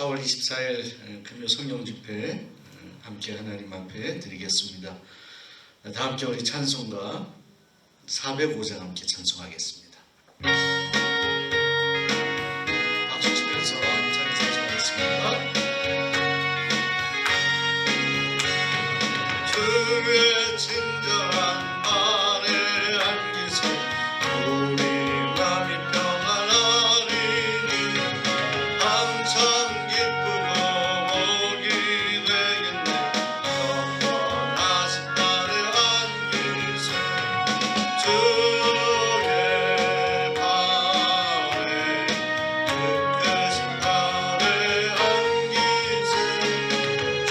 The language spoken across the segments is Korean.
4월 24일 금요 성령 집회 함께 하나님 앞에 드리겠습니다. 다 함께 우리 찬송가 405장 함께 찬송하겠습니다. 박수 치면서 찬송하겠습니다. 주의 친절한 안에 안기세 우리 마음이 평안하리니 항상 기쁘고 복이 되겠네. 영원하신 날에 안기세 주의 발에 크신 발에 안기세 주의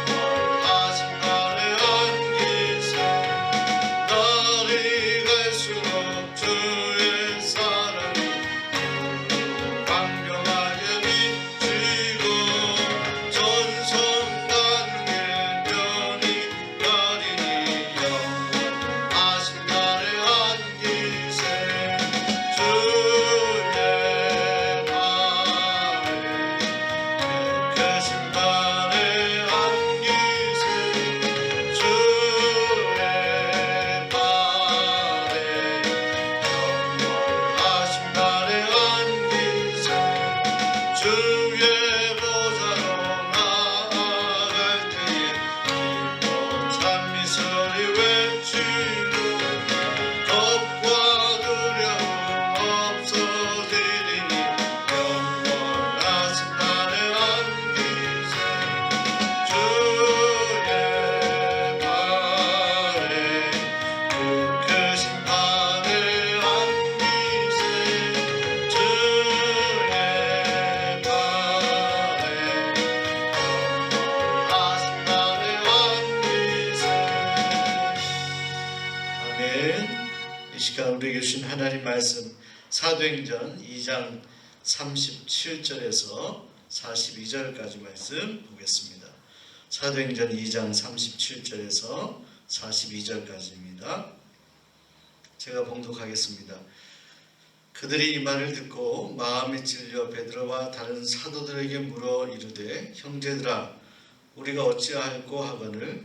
영원하신 날에 안기세 날이 갈수록 주의 사랑이 광명하게 비치고 전성 가는 길 편히 가리니 영원하신 날에 안기세 주의 발에 크신 발에 안기세 주의 발에 영원하신 발에 안기세 주의 보좌로 나아갈 때에 기뻐 찬미소리 외치고 겁과 두려움 없어지리니 영원하신 발에 안기세 주의 발에 크신 발에 안기세 주의 발에 영원하신 발에 안기세 아멘. 이 시간 우리에게 주신 하나님 말씀 사도행전 2장 37절에서 42절까지 말씀 보겠습니다. 사도행전 2장 37절에서 42절까지입니다. 제가 봉독하겠습니다. 그들이 이 말을 듣고 마음에 찔려 베드로와 다른 사도들에게 물어 이르되 형제들아 우리가 어찌할꼬 하거늘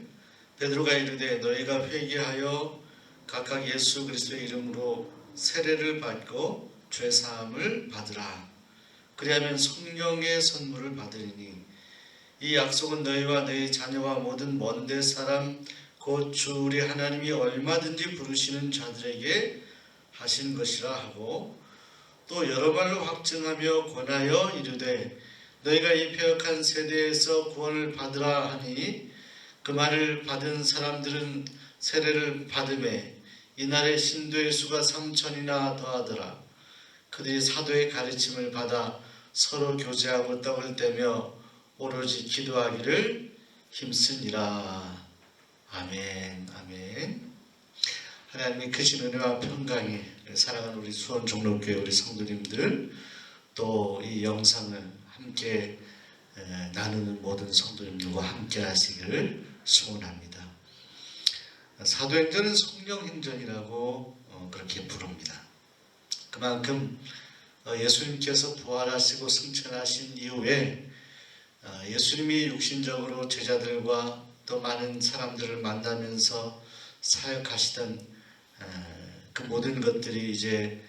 베드로가 이르되 너희가 회개하여 각각 예수 그리스도의 이름으로 세례를 받고 죄 사함을 받으라. 그리하면 성령의 선물을 받으리니 이 약속은 너희와 너희 자녀와 모든 먼데 사람 곧 주 우리 하나님이 얼마든지 부르시는 자들에게 하신 것이라 하고 또 여러 말로 확증하며 권하여 이르되 너희가 이 패역한 세대에서 구원을 받으라 하니 그 말을 받은 사람들은 세례를 받음에 이날의 신도의 수가 3,000이나 더하더라. 그들이 사도의 가르침을 받아 서로 교제하고 떡을 떼며 오로지 기도하기를 힘쓰니라. 아멘. 아멘. 하나님의 크신 은혜와 평강이 사랑하는 우리 수원 종로교회 우리 성도님들 또 이 영상을 함께 나누는 모든 성도님들과 함께 하시기를 소원합니다. 사도행전은 성령행전이라고 그렇게 부릅니다. 그만큼 예수님께서 부활하시고 승천하신 이후에 예수님이 육신적으로 제자들과 또 많은 사람들을 만나면서 사역하시던 그 모든 것들이 이제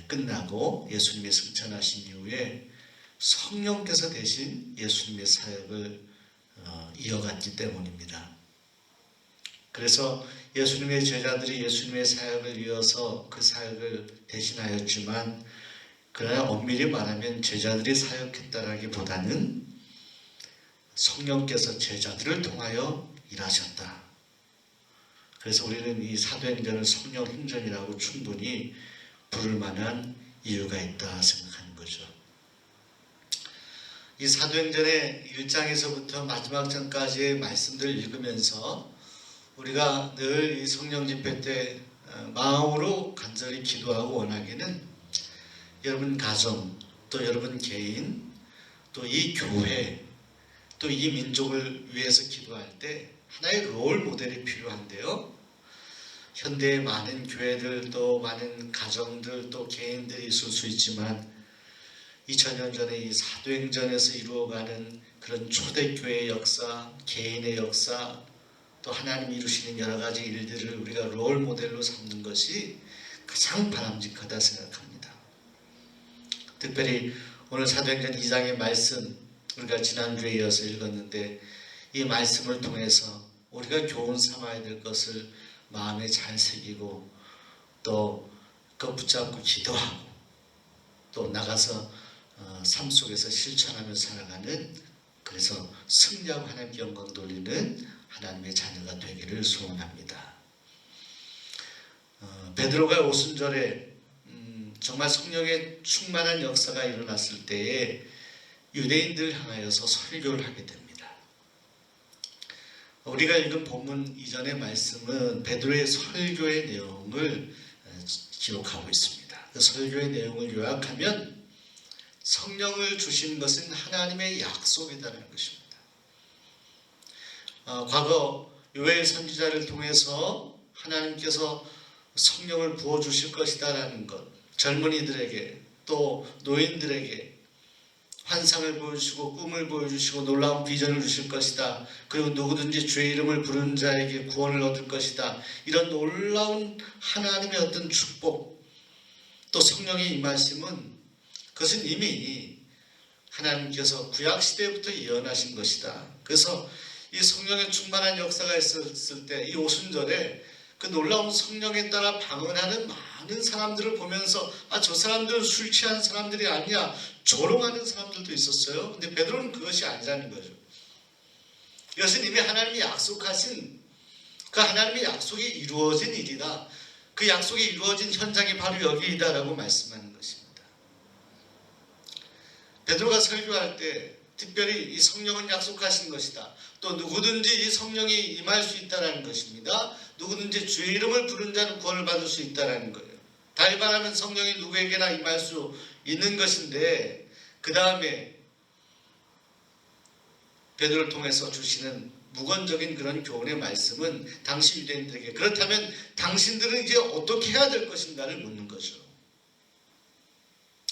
끝나고 예수님이 승천하신 이후에 성령께서 대신 예수님의 사역을 이어갔기 때문입니다. 그래서 예수님의 제자들이 예수님의 사역을 이어서 그 사역을 대신하였지만 그러나 엄밀히 말하면 제자들이 사역했다라기보다는 성령께서 제자들을 통하여 일하셨다. 그래서 우리는 이 사도행전을 성령행전이라고 충분히 부를 만한 이유가 있다 생각하는 거죠. 이 사도행전의 1장에서부터 마지막 장까지의 말씀들을 읽으면서 우리가 늘 이 성령 집회 때 마음으로 간절히 기도하고 원하기는 여러분 가정, 또 여러분 개인, 또 이 교회, 또 이 민족을 위해서 기도할 때 하나의 롤 모델이 필요한데요. 현대의 많은 교회들 또 많은 가정들 또 개인들이 있을 수 있지만 2000년 전에 이 사도행전에서 이루어가는 그런 초대교회의 역사, 개인의 역사, 또 하나님이 이루시는 여러 가지 일들을 우리가 롤 모델로 삼는 것이 가장 바람직하다 생각합니다. 특별히 오늘 사도행전 2장의 말씀 우리가 지난주에 이어서 읽었는데 이 말씀을 통해서 우리가 교훈 삼아야 될 것을 마음에 잘 새기고 또 그거 붙잡고 기도하고 또 나가서 삶 속에서 실천하며 살아가는, 그래서 승리하고 하나님께 영광 돌리는 하나님의 자녀가 되기를 소원합니다. 베드로가 오순절에 정말 성령의 충만한 역사가 일어났을 때에 유대인들 향하여서 설교를 하게 됩니다. 우리가 읽은 본문 이전의 말씀은 베드로의 설교의 내용을 기록하고 있습니다. 그 설교의 내용을 요약하면 성령을 주신 것은 하나님의 약속이라는 것입니다. 과거 요엘 선지자를 통해서 하나님께서 성령을 부어주실 것이다라는 것, 젊은이들에게 또 노인들에게 환상을 보여주시고 꿈을 보여주시고 놀라운 비전을 주실 것이다. 그리고 누구든지 주의 이름을 부르는 자에게 구원을 얻을 것이다. 이런 놀라운 하나님의 어떤 축복, 또 성령의 임하심은 그것은 이미 하나님께서 구약시대부터 예언하신 것이다. 그래서 이 성령의 충만한 역사가 있었을 때 이 오순절에 그 놀라운 성령에 따라 방언하는 많은 사람들을 보면서 저 사람들은 술 취한 사람들이 아니야, 조롱하는 사람들도 있었어요. 근데 베드로는 그것이 아니라는 거죠. 이것은 이미 하나님이 약속하신, 그 하나님의 약속이 이루어진 일이다. 그 약속이 이루어진 현장이 바로 여기이다라고 말씀하는 것입니다. 베드로가 설교할 때 특별히 이 성령은 약속하신 것이다. 또 누구든지 이 성령이 임할 수 있다는 것입니다. 누구든지 주의 이름을 부른 자는 구원을 받을 수 있다는 거예요. 달반하면 성령이 누구에게나 임할 수 있는 것인데, 그 다음에 베드로를 통해서 주시는 무건적인 그런 교훈의 말씀은 당시 유대인들에게, 그렇다면 당신들은 이제 어떻게 해야 될 것인가를 묻는 거죠.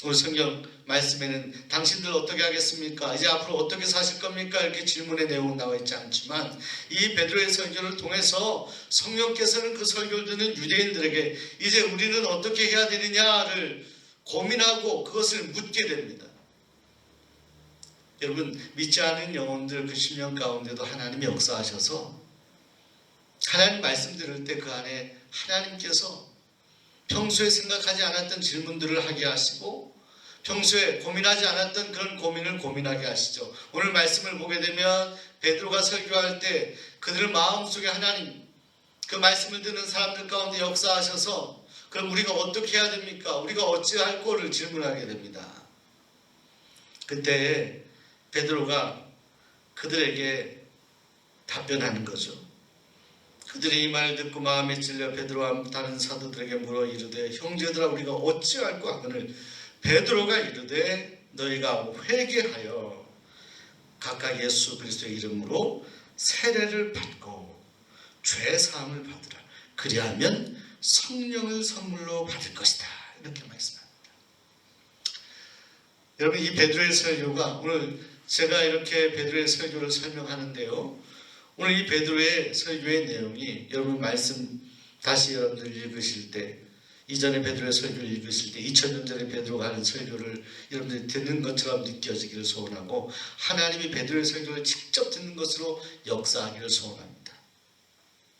오늘 성경 말씀에는 당신들 어떻게 하겠습니까? 이제 앞으로 어떻게 사실 겁니까? 이렇게 질문의 내용은 나와 있지 않지만 이 베드로의 설교를 통해서 성령께서는 그 설교를 듣는 유대인들에게 이제 우리는 어떻게 해야 되느냐를 고민하고 그것을 묻게 됩니다. 여러분, 믿지 않은 영혼들 그 10년 가운데도 하나님이 역사하셔서 하나님 말씀 들을 때 그 안에 하나님께서 평소에 생각하지 않았던 질문들을 하게 하시고 평소에 고민하지 않았던 그런 고민을 고민하게 하시죠. 오늘 말씀을 보게 되면 베드로가 설교할 때 그들 마음속에 하나님, 그 말씀을 듣는 사람들 가운데 역사하셔서 그럼 우리가 어떻게 해야 됩니까? 우리가 어찌할 거를 질문하게 됩니다. 그때 베드로가 그들에게 답변하는 거죠. 그들이 이 말을 듣고 마음에 찔려 베드로와 다른 사도들에게 물어 이르되 형제들아 우리가 어찌할꼬 하거늘 베드로가 이르되 너희가 회개하여 각각 예수 그리스도의 이름으로 세례를 받고 죄 사함을 받으라. 그리하면 성령을 선물로 받을 것이다. 이렇게 말씀합니다. 여러분, 이 베드로의 설교가, 오늘 제가 이렇게 베드로의 설교를 설명하는데요, 오늘 이 베드로의 설교의 내용이 여러분 말씀 다시 여러분들 읽으실 때, 이전에 베드로의 설교를 읽으실 때 2000년 전에 베드로가 하는 설교를 여러분들이 듣는 것처럼 느껴지기를 소원하고 하나님이 베드로의 설교를 직접 듣는 것으로 역사하기를 소원합니다.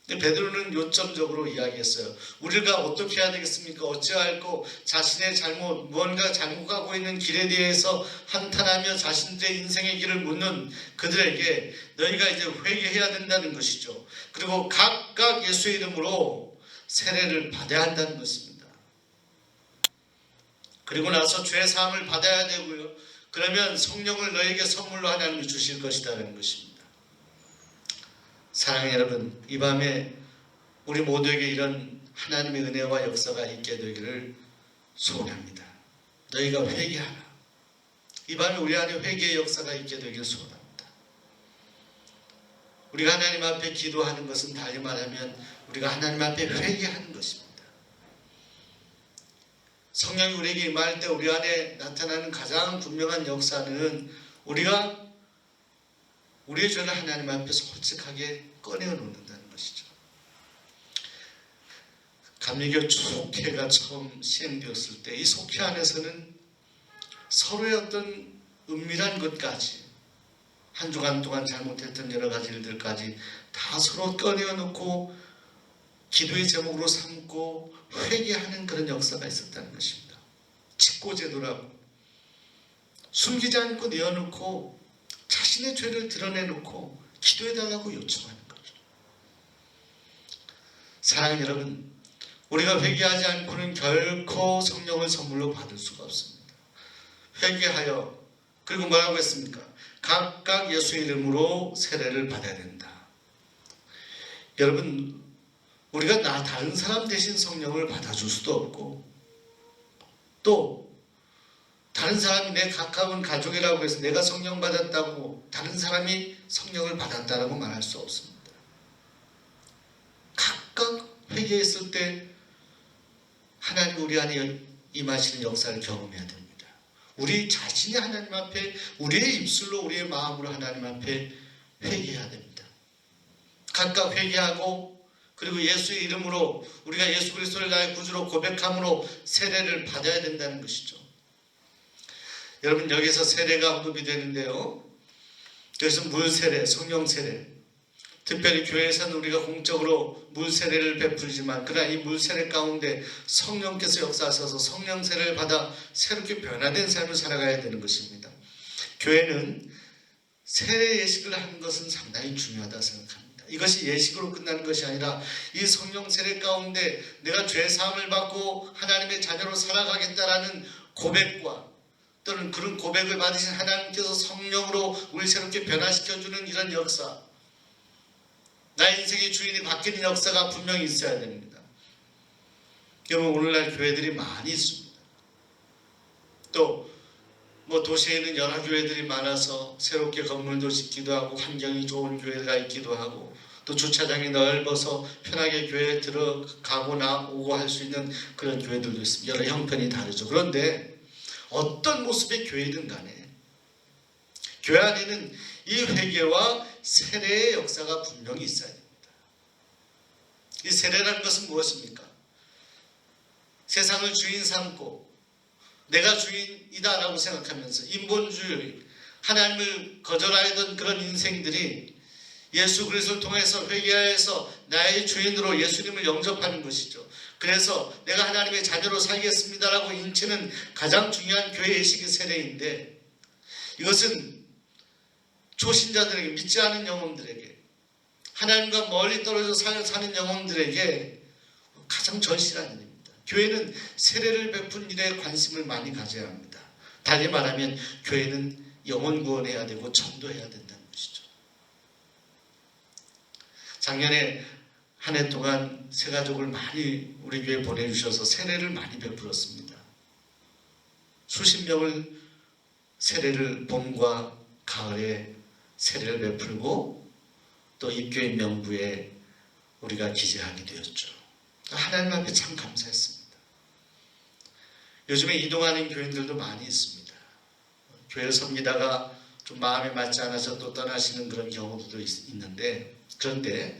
근데 베드로는 요점적으로 이야기했어요. 우리가 어떻게 해야 되겠습니까? 어찌할꼬 자신의 잘못, 무언가 잘못하고 있는 길에 대해서 한탄하며 자신들의 인생의 길을 묻는 그들에게 너희가 이제 회개해야 된다는 것이죠. 그리고 각각 예수의 이름으로 세례를 받아야 한다는 것입니다. 그리고 나서 죄 사함을 받아야 되고요. 그러면 성령을 너에게 선물로 하나님이 주실 것이라는 것입니다. 사랑하는 여러분, 이 밤에 우리 모두에게 이런 하나님의 은혜와 역사가 있게 되기를 소원합니다. 너희가 회개하라. 이 밤에 우리 안에 회개의 역사가 있게 되기를 소원합니다. 우리가 하나님 앞에 기도하는 것은 달리 말하면 우리가 하나님 앞에 회개하는 것입니다. 성령이 우리에게 임할 때 우리 안에 나타나는 가장 분명한 역사는 우리가 우리의 죄를 하나님 앞에 솔직하게 꺼내어 놓는다는 것이죠. 감리교 속회가 처음 시행되었을 때 이 속회 안에서는 서로의 어떤 은밀한 것까지 한 주간 동안 잘못했던 여러 가지 일들까지 다 서로 꺼내어 놓고 기도의 제목으로 삼고 회개하는 그런 역사가 있었다는 것입니다. 직고제도라고 숨기지 않고 내어놓고 자신의 죄를 드러내놓고 기도해달라고 요청하는 거죠. 사랑하는 여러분, 우리가 회개하지 않고는 결코 성령을 선물로 받을 수가 없습니다. 회개하여 그리고 뭐라고 했습니까? 각각 예수 이름으로 세례를 받아야 된다. 여러분, 우리가 다른 사람 대신 성령을 받아줄 수도 없고 또 다른 사람이 내 가까운 가족이라고 해서 내가 성령 받았다고 다른 사람이 성령을 받았다라고 말할 수 없습니다. 각각 회개했을 때 하나님 우리 안에 임하시는 역사를 경험해야 됩니다. 우리 자신이 하나님 앞에 우리의 입술로 우리의 마음으로 하나님 앞에 회개해야 됩니다. 각각 회개하고 그리고 예수의 이름으로 우리가 예수 그리스도를 나의 구주로 고백함으로 세례를 받아야 된다는 것이죠. 여러분, 여기서 세례가 언급이 되는데요. 그래서 물세례, 성령세례, 특별히 교회에서는 우리가 공적으로 물세례를 베풀지만 그러나 이 물세례 가운데 성령께서 역사하셔서 성령세례를 받아 새롭게 변화된 삶을 살아가야 되는 것입니다. 교회는 세례 예식을 하는 것은 상당히 중요하다고 생각합니다. 이것이 예식으로 끝나는 것이 아니라 이 성령 세례 가운데 내가 죄 사함을 받고 하나님의 자녀로 살아가겠다라는 고백과 또는 그런 고백을 받으신 하나님께서 성령으로 우리 새롭게 변화시켜주는 이런 역사, 나의 인생의 주인이 바뀌는 역사가 분명히 있어야 됩니다. 여러분, 오늘날 교회들이 많이 있습니다. 또 도시에는 여러 교회들이 많아서 새롭게 건물도 짓기도 하고 환경이 좋은 교회가 있기도 하고 또 주차장이 넓어서 편하게 교회에 들어가고 나오고 할 수 있는 그런 교회들도 있습니다. 여러 형편이 다르죠. 그런데 어떤 모습의 교회든 간에 교회 안에는 이 회개와 세례의 역사가 분명히 있어야 됩니다. 이 세례라는 것은 무엇입니까? 세상을 주인 삼고 내가 주인이다라고 생각하면서 인본주의, 하나님을 거절하던 그런 인생들이 예수 그리스도를 통해서 회개하여서 나의 주인으로 예수님을 영접하는 것이죠. 그래서 내가 하나님의 자녀로 살겠습니다라고 인치는 가장 중요한 교회 예식의 세례인데 이것은 초신자들에게, 믿지 않은 영혼들에게, 하나님과 멀리 떨어져 사는 영혼들에게 가장 절실한 일입니다. 교회는 세례를 베푼 일에 관심을 많이 가져야 합니다. 달리 말하면 교회는 영혼 구원해야 되고 전도해야 된다는 것이죠. 작년에 한 해 동안 새 가족을 많이 우리 교회에 보내주셔서 세례를 많이 베풀었습니다. 수십 명을 세례를 봄과 가을에 세례를 베풀고 또 입교인 명부에 우리가 기재하게 되었죠. 하나님 앞에 참 감사했습니다. 요즘에 이동하는 교인들도 많이 있습니다. 교회를 섬기다가 좀 마음에 맞지 않아서 또 떠나시는 그런 경우도 있는데 그런데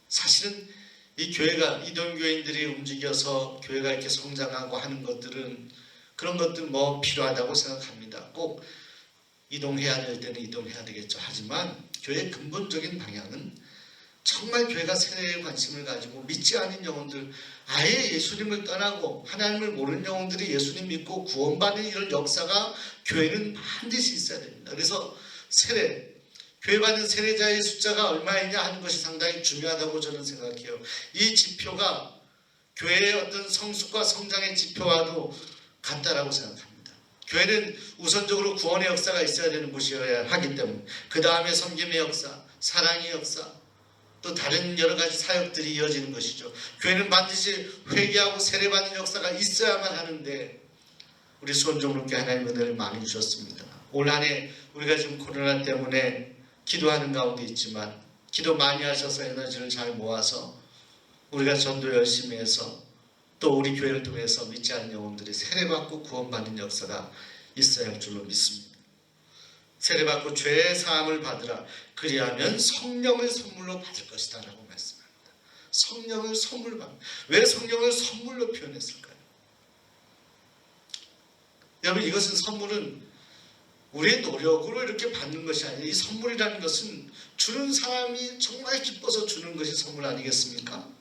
사실은 이 교회가 이동교인들이 움직여서 교회가 이렇게 성장하고 하는 것들은 그런 것들 필요하다고 생각합니다. 꼭 이동해야 될 때는 이동해야 되겠죠. 하지만 교회의 근본적인 방향은 정말 교회가 세례에 관심을 가지고 믿지 않은 영혼들, 아예 예수님을 떠나고 하나님을 모르는 영혼들이 예수님 믿고 구원받는 이런 역사가 교회는 반드시 있어야 됩니다. 그래서 세례, 교회 받는 세례자의 숫자가 얼마이냐 하는 것이 상당히 중요하다고 저는 생각해요. 이 지표가 교회의 어떤 성숙과 성장의 지표와도 같다라고 생각합니다. 교회는 우선적으로 구원의 역사가 있어야 되는 곳이어야 하기 때문에 그 다음에 섬김의 역사, 사랑의 역사, 또 다른 여러 가지 사역들이 이어지는 것이죠. 교회는 반드시 회개하고 세례받는 역사가 있어야만 하는데 우리 수원종로교회 하나님 은혜를 많이 주셨습니다. 올 한 해 우리가 지금 코로나 때문에 기도하는 가운데 있지만 기도 많이 하셔서 에너지를 잘 모아서 우리가 전도 열심히 해서 또 우리 교회를 통해서 믿지 않는 영혼들이 세례받고 구원받는 역사가 있어야 할 줄로 믿습니다. 세례받고 죄의 사함을 받으라. 그리하면 성령을 선물로 받을 것이다 라고 말씀합니다. 성령을 선물 받는. 왜 성령을 선물로 표현했을까요? 여러분, 이것은 선물은 우리의 노력으로 이렇게 받는 것이 아니라 이 선물이라는 것은 주는 사람이 정말 기뻐서 주는 것이 선물 아니겠습니까?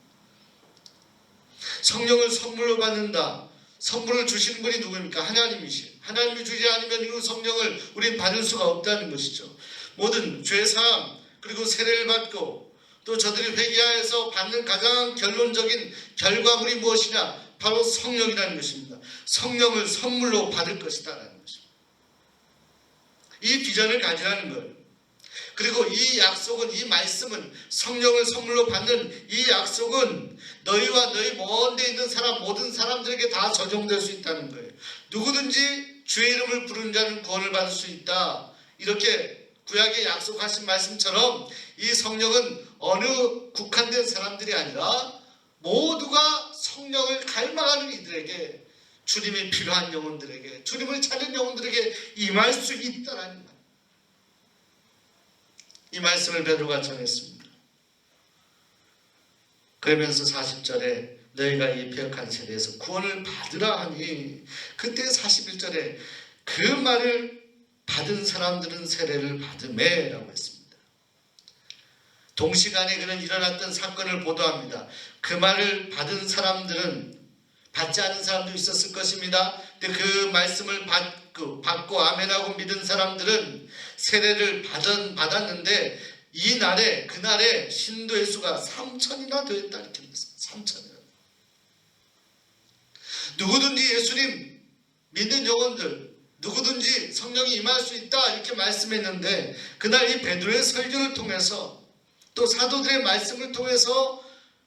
성령을 선물로 받는다. 선물을 주시는 분이 누구입니까? 하나님이시. 하나님이 주지 않으면 이 성령을 우린 받을 수가 없다는 것이죠. 모든 죄사함 그리고 세례를 받고 또 저들이 회개하여서 받는 가장 결론적인 결과물이 무엇이냐? 바로 성령이라는 것입니다. 성령을 선물로 받을 것이다 라는 것입니다. 이 비전을 가지라는 거예요. 그리고 이 약속은, 이 말씀은, 성령을 선물로 받는 이 약속은 너희와 너희 먼 데 있는 사람, 모든 사람들에게 다 적용될 수 있다는 거예요. 누구든지 주의 이름을 부르는 자는 구원을 받을 수 있다. 이렇게 구약에 약속하신 말씀처럼 이 성령은 어느 국한된 사람들이 아니라 모두가 성령을 갈망하는 이들에게, 주님이 필요한 영혼들에게, 주님을 찾는 영혼들에게 임할 수 있다라는 말. 이 말씀을 베드로가 전했습니다. 그러면서 40절에 너희가 이 패역한 세대에서 구원을 받으라 하니, 그때 41절에 그 말을 받은 사람들은 세례를 받으매 라고 했습니다. 동시간에 그는 일어났던 사건을 보도합니다. 그 말을 받은 사람들은, 받지 않은 사람도 있었을 것입니다. 근데 그 말씀을 받고 아멘하고 믿은 사람들은 세례를 받았는데 그날에 신도의 수가 3,000이나 되었다 이렇게 했습니다. 3,000이나. 누구든지 예수님 믿는 영혼들, 누구든지 성령이 임할 수 있다 이렇게 말씀했는데, 그날 이 베드로의 설교를 통해서 또 사도들의 말씀을 통해서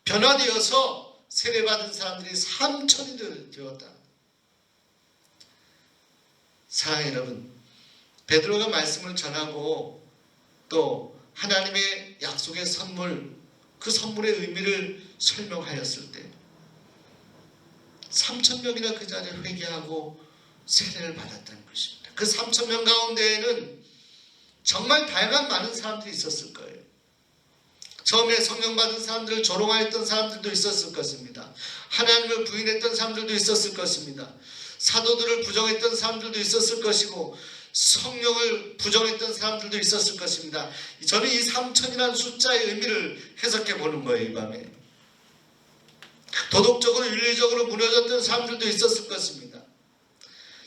변화되어서 세례받은 사람들이 3,000이 되었다. 사랑하는 여러분, 베드로가 말씀을 전하고 또 하나님의 약속의 선물, 그 선물의 의미를 설명하였을 때 3,000명이나 그 자리에 회개하고 세례를 받았다는 것입니다. 그 3,000명 가운데에는 정말 다양한 많은 사람들이 있었을 거예요. 처음에 성령 받은 사람들을 조롱하였던 사람들도 있었을 것입니다. 하나님을 부인했던 사람들도 있었을 것입니다. 사도들을 부정했던 사람들도 있었을 것이고, 성령을 부정했던 사람들도 있었을 것입니다. 저는 이 3,000이라는 숫자의 의미를 해석해 보는 거예요. 이 밤에 도덕적으로 윤리적으로 무너졌던 사람들도 있었을 것입니다.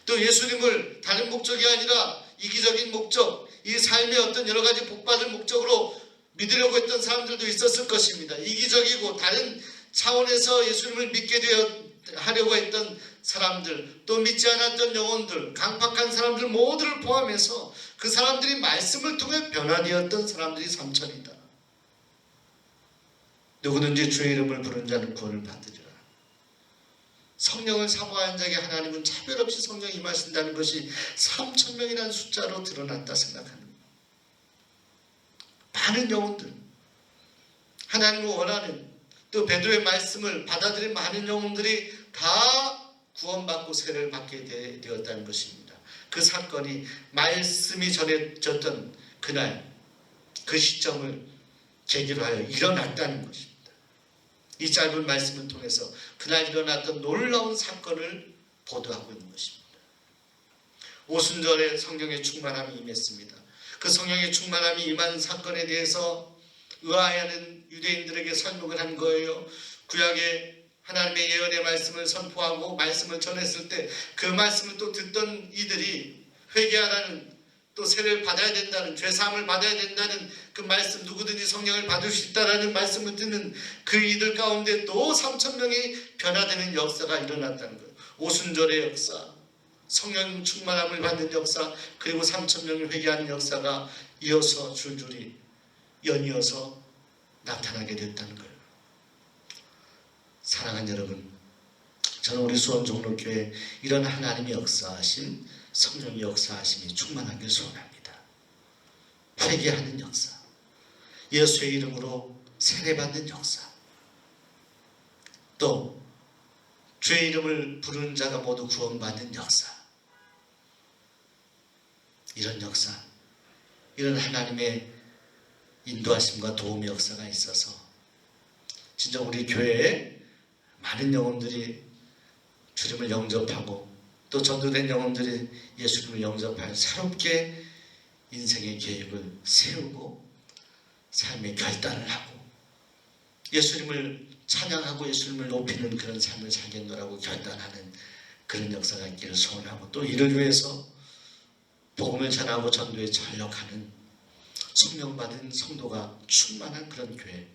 또 예수님을 다른 목적이 아니라 이기적인 목적, 이 삶의 어떤 여러 가지 복받을 목적으로 믿으려고 했던 사람들도 있었을 것입니다. 이기적이고 다른 차원에서 예수님을 믿게 하려고 했던 사람들, 또 믿지 않았던 영혼들, 강팍한 사람들 모두를 포함해서 그 사람들이 말씀을 통해 변화되었던 사람들이 3,000이다. 누구든지 주의 이름을 부른 자는 구원을 받으리라. 성령을 사모하는 자에게 하나님은 차별 없이 성령이 임하신다는 것이 3,000명이라는 숫자로 드러났다 생각합니다. 많은 영혼들, 하나님을 원하는, 또 베드로의 말씀을 받아들인 많은 영혼들이 다 구원받고 세례를 받게 되었다는 것입니다. 그 사건이 말씀이 전해졌던 그날, 그 시점을 계기로 하여 일어났다는 것입니다. 이 짧은 말씀을 통해서 그날 일어났던 놀라운 사건을 보도하고 있는 것입니다. 오순절에 성령의 충만함이 임했습니다. 그 성령의 충만함이 임한 사건에 대해서 의아해하는 유대인들에게 설명을 한 거예요. 구약의 하나님의 예언의 말씀을 선포하고 말씀을 전했을 때 그 말씀을 또 듣던 이들이 회개하라는, 또 세례를 받아야 된다는, 죄사함을 받아야 된다는 그 말씀, 누구든지 성령을 받을 수 있다라는 말씀을 듣는 그 이들 가운데 또 3,000명이 변화되는 역사가 일어났다는 거예요. 오순절의 역사, 성령 충만함을 받는 역사, 그리고 3,000명이 회개하는 역사가 이어서 줄줄이 연이어서 나타나게 됐다는 거예요. 사랑하는 여러분, 저는 우리 수원종로교회 이런 하나님의 역사하심, 성령의 역사하심이 충만하길 소원합니다. 회개하는 역사, 예수의 이름으로 세례받는 역사, 또 주의 이름을 부르는 자가 모두 구원받는 역사, 이런 역사, 이런 하나님의 인도하심과 도움의 역사가 있어서 진짜 우리 교회에 많은 영혼들이 주님을 영접하고 또 전도된 영혼들이 예수님을 영접하여 새롭게 인생의 계획을 세우고 삶의 결단을 하고 예수님을 찬양하고 예수님을 높이는 그런 삶을 살겠노라고 결단하는 그런 역사가 있기를 소원하고, 또 이를 위해서 복음을 전하고 전도에 전력하는 성령받은 성도가 충만한 그런 교회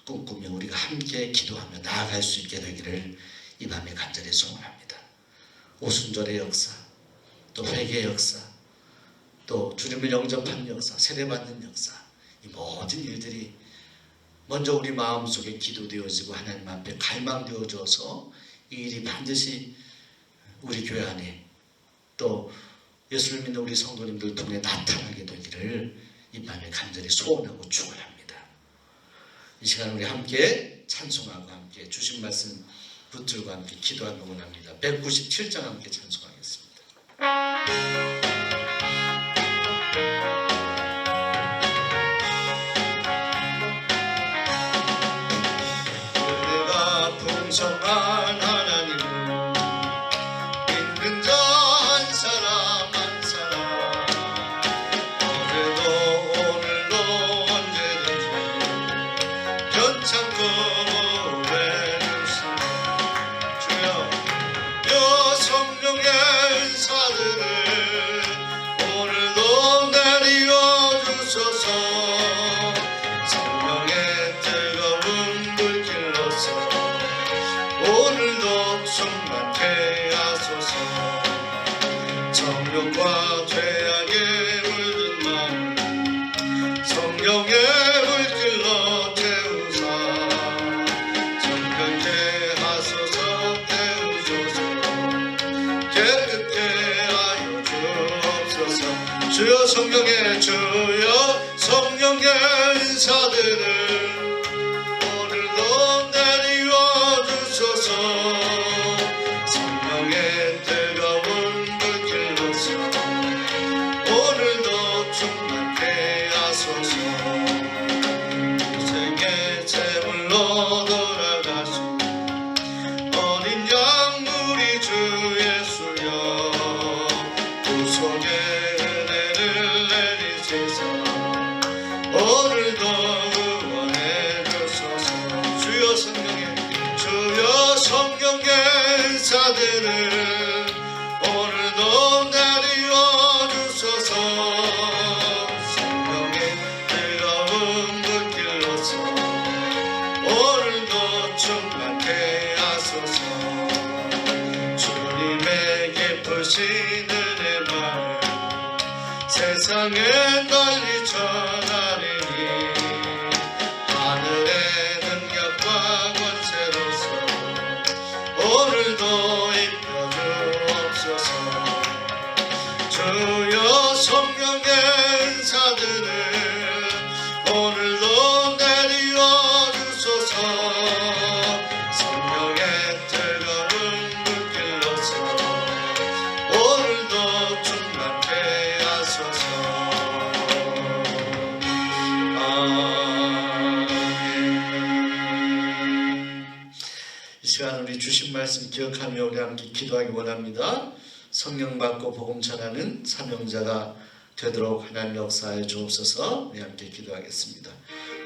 꿈꾸며 우리가 함께 기도하며 나아갈 수 있게 되기를 이 밤에 간절히 소원합니다. 오순절의 역사, 또 회개의 역사, 또 주님을 영접하는 역사, 세례받는 역사, 이 모든 일들이 먼저 우리 마음속에 기도되어지고 하나님 앞에 갈망되어져서 이 일이 반드시 우리 교회 안에 또 예수를 믿는 우리 성도님들 통해 나타나게 되기를 이 밤에 간절히 소원하고 축원합니다. 이 시간 우리 함께 찬송하고 함께 주신 말씀 붙들고 함께 기도하며 원합니다. 197장 함께 찬송하겠습니다. 그대가 풍성한 하나님, 믿는 자 한 사람 한 사람, 어제도 오늘도 언제든지 변창고 고백하시네. 주여, 여 성령의 은사들을 오늘도 내리어 주소서. 성령의 뜨거운 불길로서 오늘도 충만케 하소서. 정욕과 죄악에 물든 마음 성령의 물길로 태우사 정결케 하소서. 태우소서. 깨끗게 하여 주옵소서. 주여 성령의 주여 성령의 은사들을 오늘도 내리워 주소서. 성령의 뜨거운 불길로서 오늘도 충만케 하소서. 생의 제물로 돌아가신 어린 양 우리 주 예수여, 구속의 은혜를 내리시사 오늘도 구원해 주소서. 주여 성령의 은사들을 오늘도 내리워 주소서. 성령의 뜨거운 불길로서 오늘도 충만케 하소서. 주님의 깊으신 은혜만을 세상에 널리 전하리니 하늘의 능력과 권세로서 오늘도 입혀주옵소서. 주여 성령의 은사들을 오늘도 내리워 주소서. 성령의 뜨거운 불길로서 오늘도 충만케 하소서. 이 시간 우리 주신 말씀 기억하며 우리 함께 기도하기 원합니다. 성령 받고 복음 전하는 사명자가 되도록 하나님 역사해 주옵소서. 우리 함께 기도하겠습니다.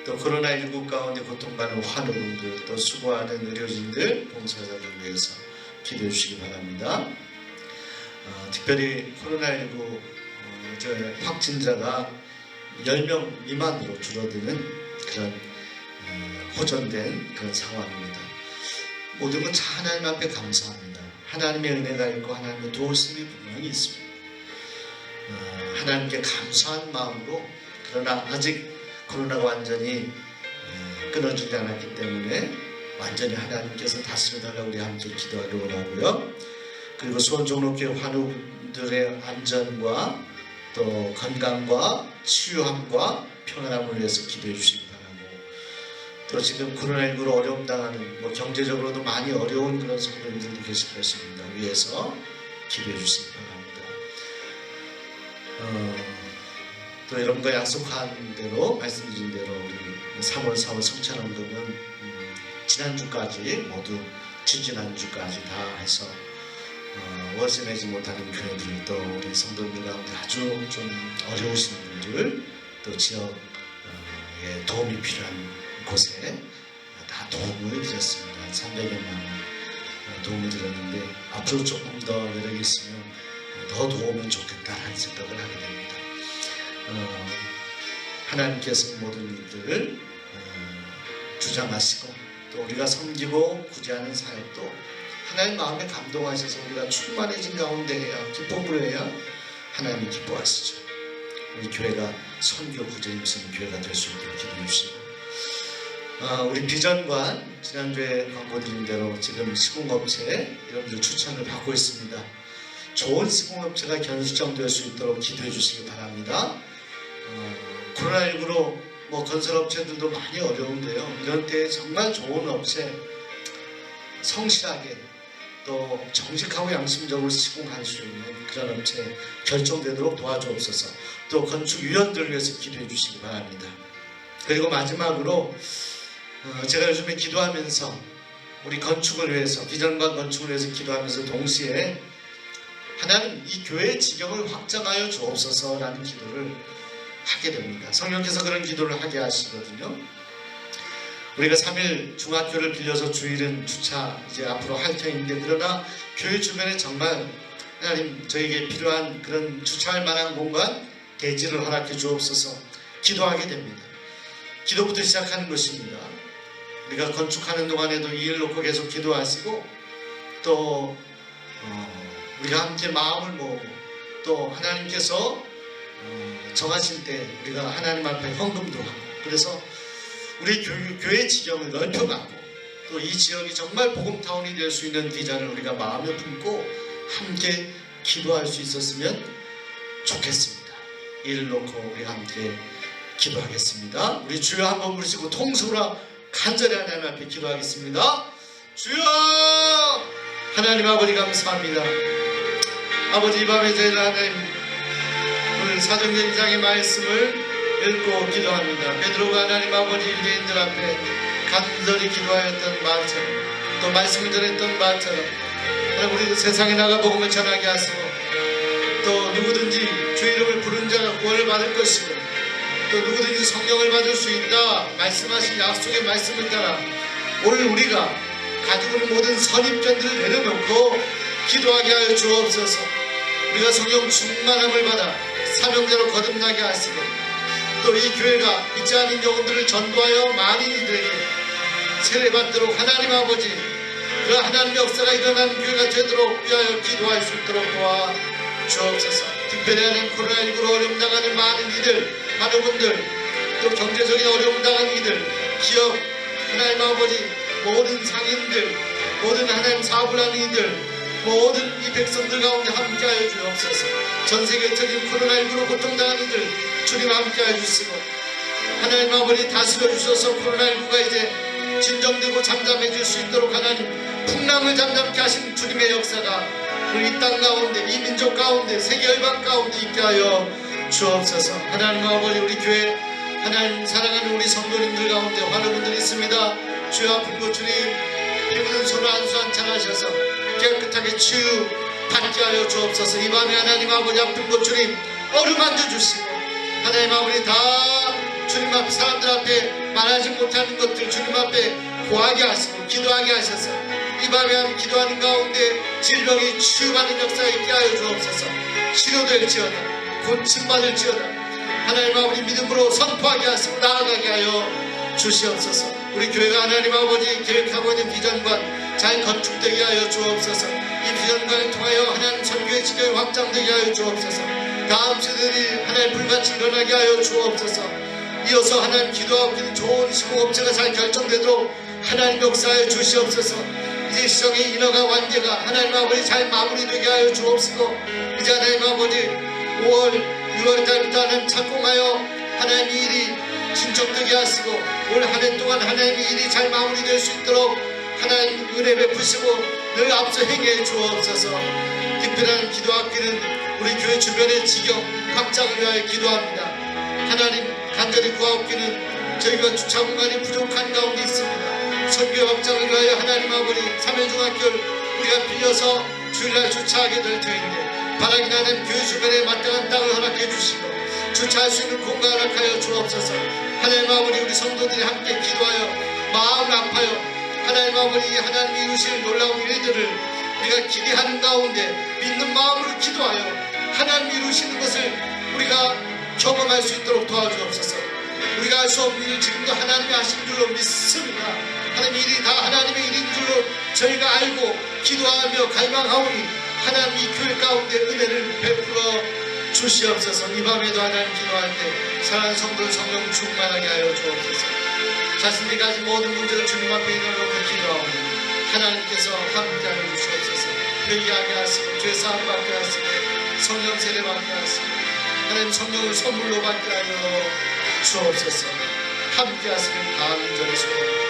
또 코로나19 가운데 고통받는 환우분들, 또 수고하는 의료진들, 봉사자들 위해서 기도해 주시기 바랍니다. 특별히 코로나19 확진자가 10명 미만으로 줄어드는 그런 호전된 그런 상황입니다. 모든 건 하나님 앞에 감사합니다. 하나님의 은혜가 있고 하나님의 도우심이 분명히 있습니다. 하나님께 감사한 마음으로, 그러나 아직 코로나가 완전히 끊어지지 않았기 때문에 완전히 하나님께서 다스려달라고 우리 함께 기도하려고 하고요. 그리고 수원종로교회 환우들의 안전과 또 건강과 치유함과 평안함을 위해서 기도해 주시기 바라고, 또 지금 코로나19로 어려움 당하는 경제적으로도 많이 어려운 그런 성도님들도 계실 것입니다. 위해서 기도해 주시기 바랍니다. 또 여러분과 약속한 대로 말씀드린 대로 우리 3월 4월 성찬언급은 지난주까지 모두 지지난주까지 다 해서 월세 내지 못하는 교회들 또 우리 성도들 가운데 아주 좀 어려우신 분들 또 지역에 도움이 필요한 곳에 다 도움을 드렸습니다. 300여만 원 도움을 드렸는데 앞으로 조금 더 여력이 있으면 더 도우면 좋겠다라는 생각을 하게 됩니다. 하나님께서 모든 일들을 주장하시고 또 우리가 섬기고 구제하는 사역도 하나님 마음에 감동하셔서 우리가 충만해진 가운데 해야 기쁨으로 해야 하나님이 기뻐하시죠. 우리 교회가 선교 구제 힘쓰는 교회가 될 수 있도록 기도해 주시고 우리 비전관 지난주에 광고 드린 대로 지금 시공업체 여러분들 추천을 받고 있습니다. 좋은 시공업체가 견수정될 수 있도록 기도해 주시기 바랍니다. 코로나19로 건설업체들도 많이 어려운데요. 이런 때에 정말 좋은 업체 성실하게 또 정직하고 양심적으로 시공할 수 있는 그런 업체 결정되도록 도와주옵소서. 또 건축위원들을 위해서 기도해 주시기 바랍니다. 그리고 마지막으로 제가 요즘에 기도하면서 우리 건축을 위해서 비전관 건축을 위해서 기도하면서 동시에 하나님 이 교회의 지경을 확장하여 주옵소서라는 기도를 하게 됩니다. 성령께서 그런 기도를 하게 하시거든요. 우리가 3일 중학교를 빌려서 주일은 주차 이제 앞으로 할 터인데 그러나 교회 주변에 정말 하나님 저에게 필요한 그런 주차할 만한 공간 대지를 허락해 주옵소서 기도하게 됩니다. 기도부터 시작하는 것입니다. 우리가 건축하는 동안에도 이 일 놓고 계속 기도하시고 또 우리가 함께 마음을 모으고 또 하나님께서 정하실 때 우리가 하나님 앞에 헌금도 하고 그래서 우리 교회 지경을 넓혀가고 또 이 지역이 정말 복음타운이 될 수 있는 비전을 우리가 마음에 품고 함께 기도할 수 있었으면 좋겠습니다. 이를 놓고 우리 함께 기도하겠습니다. 우리 주여 한번 부르시고 통성으로 간절히 하나님 앞에 기도하겠습니다. 주여 하나님 아버지 감사합니다. 아버지 이 밤에 저희는 하나님 오늘 사도행전 2장의 말씀을 읽고 기도합니다. 베드로가 하나님 아버지 유대인들 앞에 간절히 기도하였던 말처럼 또 말씀을 전했던 말처럼 하나님 우리 세상에 나가 복음을 전하게 하시고 또 누구든지 주 이름을 부른 자가 구원을 받을 것이고 또 누구든지 성령을 받을 수 있다 말씀하신 약속의 말씀을 따라 오늘 우리가 가지고 있는 모든 선입견들을 내려놓고 기도하게 하여 주옵소서. 우리가 성령 충만함을 받아 사명자로 거듭나게 하시고 또 이 교회가 믿지 않은 영혼들을 전도하여 많은 이들에게 세례받도록 하나님 아버지 그 하나님의 역사가 일어나는 교회가 되도록 위하여 기도할 수 있도록 도와 주옵소서. 특별히 하는 코로나19로 어려움 당하는 많은 이들 환우분들 또 경제적인 어려움 당하는 이들 기업 하나님 아버지 모든 상인들 모든 하나님 사업을 하는 이들 모든 이 백성들 가운데 함께하여 주옵소서. 전세계에 터진 코로나19로 고통당하는 이들 주님 함께하여 주시고 하나님 아버지 다스려 주셔서 코로나19가 이제 진정되고 잠잠해질 수 있도록 하나님 풍랑을 잠잠케 하신 주님의 역사가 이 땅 가운데 이 민족 가운데 세계 열방 가운데 있게 하여 주옵소서. 하나님 아버지 우리 교회 하나님 사랑하는 우리 성도님들 가운데 환우분들이 있습니다. 주여 아픈 것 주님 피부는 손을 안수 안창하셔서 깨끗하게 치유 받게 하여 주옵소서. 이 밤에 하나님 아버지 아픈 것 주님 어루만져 주시고 하나님 아버지 다 주님 앞 사람들 앞에 말하지 못하는 것들 주님 앞에 고하게 하시고 기도하게 하셔서 이 밤에 기도하는 가운데 질병이 치유받는 역사가 있게 하여 주옵소서. 치료될지어다 고침받을지어다 하나님 아버지 믿음으로 선포하게 하시고 나아가게 하여 주시옵소서. 우리 교회가 하나님 아버지 계획하고 있는 비전관 잘 건축되게 하여 주옵소서. 이 비전관을 통하여 하나님 선교의 지경이 확장되게 하여 주옵소서. 다음 세대들이 하나님 불같이 일어나게 하여 주옵소서. 이어서 하나님 기도하고 있는 좋은 시공업체가 잘 결정되도록 하나님 역사하여 주시옵소서. 이제 시정의 인허가 완계가 하나님 아버지 잘 마무리되게 하여 주옵시고 이제 하나님 아버지 5월 6월 달부터 하나님 착공하여 하나님 이 일이 신청되게 하시고 올 한 해 동안 하나님의 일이 잘 마무리될 수 있도록 하나님 은혜 베푸시고 늘 앞서 행해 주옵소서. 특별한 기도하기는 우리 교회 주변의 지경 확장을 위하여 기도합니다. 하나님 간절히 구하옵기는 저희가 주차 공간이 부족한 가운데 있습니다. 선교 확장을 위하여 하나님 아버지 3일중학교를 우리가 빌려서 주일날 주차하게 될 터인데 바라기 나는 교회 주변에 마땅한 땅을 허락해 주시고 주차할 수 있는 공간 허락하여 주옵소서. 하나님 아버지 우리 성도들이 함께 기도하여 마음을 아파요 하나님 아버지 하나님이 이루실 놀라운 일들을 우리가 기대하는 가운데 믿는 마음으로 기도하여 하나님이 이루시는 것을 우리가 경험할 수 있도록 도와주옵소서. 우리가 할 수 없는 일 지금도 하나님이 하신 줄로 믿습니다. 하나님의 일이 다 하나님의 일인 줄로 저희가 알고 기도하며 갈망하오니 하나님 이 교회 가운데 은혜를 베풀어 주시옵소서. 이 밤에도 하나님 기도할 때 사랑하는 성도들 성령 충만하게 하여 주옵소서. 자신들이 가진 모든 문제를 주님 앞에 내놓고 기도하오니 하나님께서 함께하여 주시옵소서. 회개하게 하시고 죄사함 받게 하시고 성령 세례 받게 하시고 하나님 성령을 선물로 받게 하여 주옵소서. 함께 하시는 간절히 소원합니다.